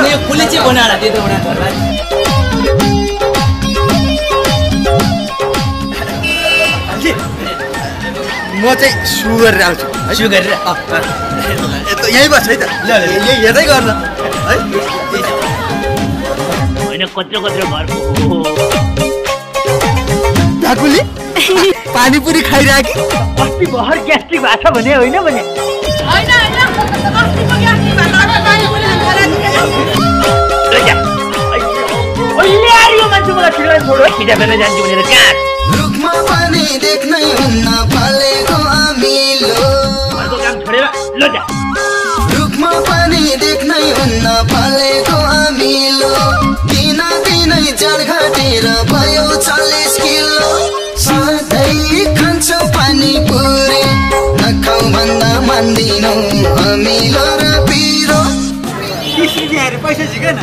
यो पुलिस चाहिँ बनाएर दिएको उना घरलाई म चाहिँ सु गरेर आउँछु सु गरेर यही बस्छ है त यही हेर्दै गर्न है होइन कत्रो कत्रो घर काकुली पानीपुरी खाइराखी अस्ति भर ग्यास्ट्रिक भएको छ भने होइन भने रुखमा पनि देख्नै हुन्न फलेको अमिलो रुखमा पनि देख्नै हुन्न फलेको अमिलो दिन दिनै जड घटेर भयो 40 किलो सधैँ खान्छौ पानीपुरी नखाऊ भन्दा मान्दिनौ अमिलो र पिरो पैसा झिकेन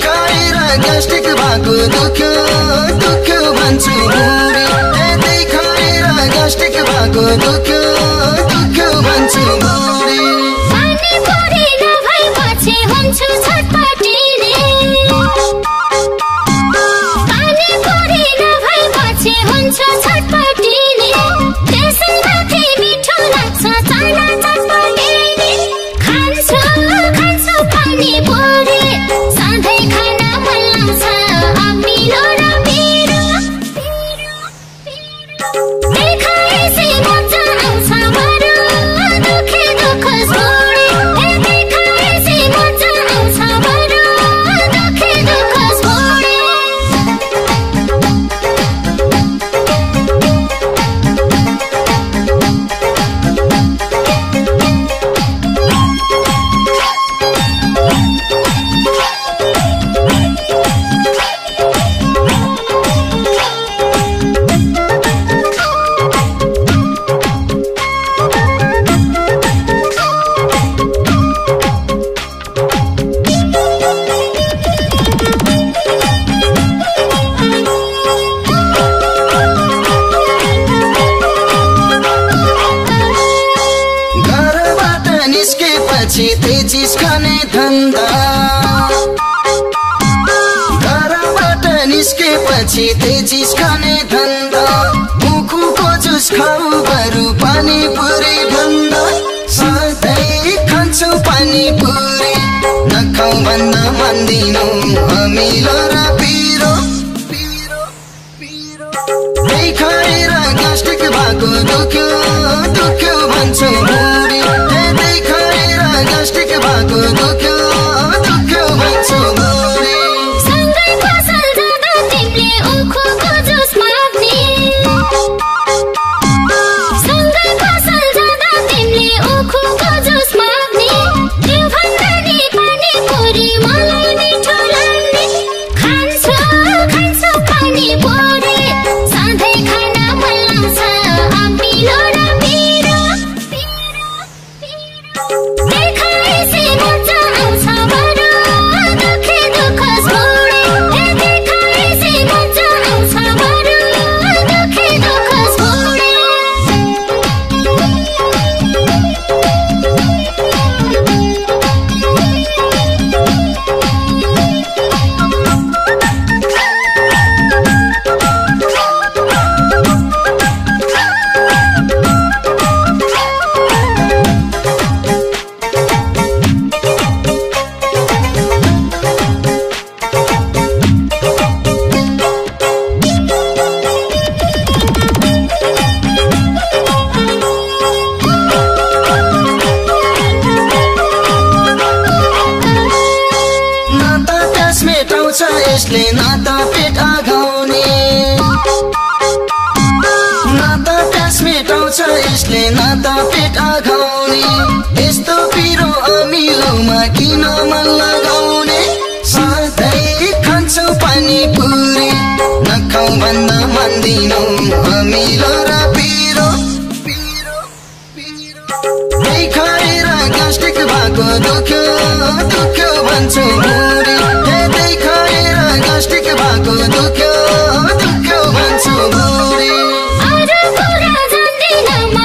खाएर ग्यास्ट्रिक भएको दुख्यो दुख्यो भन्छु बुढी खाएर ग्यास्ट्रिक भएको दुख्यो दुख्यो भन्छु बुढी पानीपुरी नभएपछि हुन्छु छटपटिने पानीपुरी नभएपछि हुन्छु छटपटिने त्यसैमाथि मिठो लाग्छ चाना चटपटिने खान्छु खान्छु पानीपुरी सधैँ खान मन लाग्छ अमिलो र पिरो देखाएपछि मजा आउँछ मरो दुखे दुखोस् बुढी देखाएपछि मजा आउँछ मरो दुखे दुखोस् बुढी तेजिस खाने धन्दा घरबाट निस्केपछि तेजिस खाने धन्दा मुखुको जुस खाऊ बरु पानीपुरी भन्दा सधैँ खान्छौ पानीपुरी नखाऊ भन्दा मान्दिनौ अमिलो र पिरो खाएर ग्यास्ट्रिक भएको दुख्यो दुख्यो भन्छौ बुढी ग्यास्ट्रिक भएको दुख्यो दुख्यो भन्छु बुढी सँगै पसल जाँदा तिमीले उखुको जुस माग्ने सँगै पसल जाँदा तिमीले उखुको जुस माग्ने त्यो भन्दा नि पानीपुरी मलाई मिठो लाग्ने खान्छु खान्छु पानीपुरी सधैँ खान मन लाग्छ अमिलो र पिरो देखाएपछि मजा आउँछ मरो दुखे दुखोस् बुढी देखाएपछि मजा आउँछ मरो दुखे दुखोस् बुढी यसले नाता पेट आघाउने नाता प्यास मेटाउँछ यसले नाता पेट आघाउने यस्तो पिरो अमिलोमा किन मन लगाउने सधैँ खान्छौ पानीपुरी नखाऊ भन्दा मान्दिनौ अमिलो र पिरो खाएर ग्यास्ट्रिक भएको दुख्यो दुख्यो भन्छु बुढी खाएर ग्यास्ट्रिक भएको दुख्यो दुख्यो भन्छु बुढी अरू कुरा जान्दिन म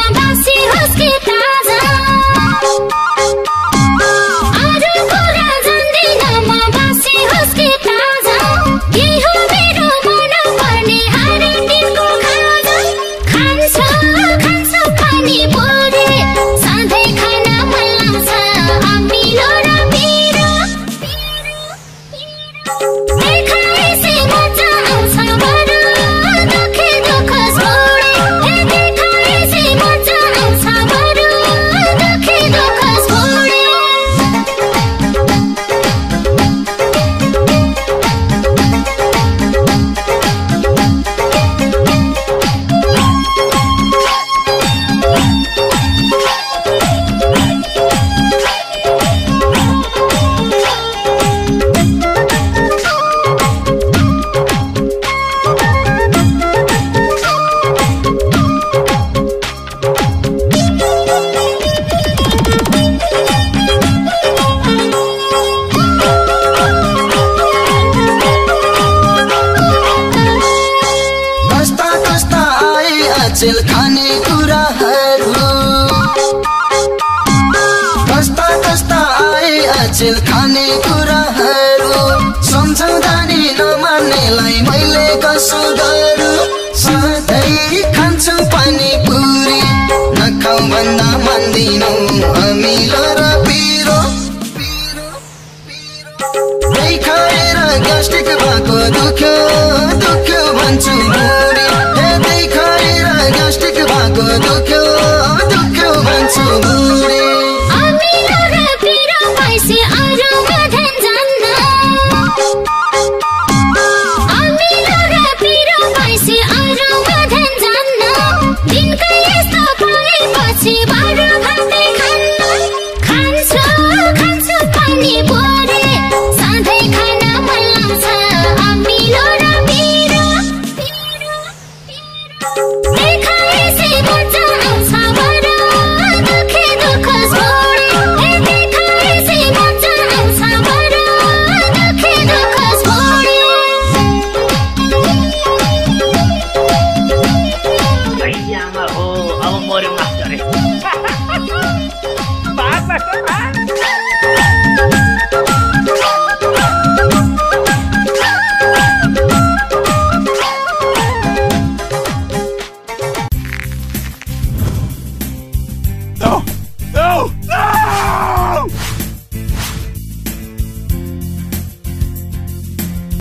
अचेल खाने कुराहरू कस्ता कस्ता आए अचेल खाने कुराहरू सम्झाउँदा नि नमान्नेलाई मैले कसो गरौँ सधैँ खान्छु पानी पुरी नखाऊ भन्दा मान्दिनौ अमिलो र पिरो खाएर ग्यास्ट्रिक भएको दुख्यो दुख्यो भन्छु बुढी त्यही खाएर ग्यास्ट्रिक भएको दुख्यो दुख्यो भन्छु बुढी अमिलो र पिरो पैसे अरूमा ध्यान जान्न अमिलो र पिरो पैसे अरूमा ध्यान जान्न दिनकै यस्तो पाएपछि बाह्र भातै खान्न खान्छु खान्छु पानी बोरे सधैँ खान मन लाग्छ अमिलो र पिरो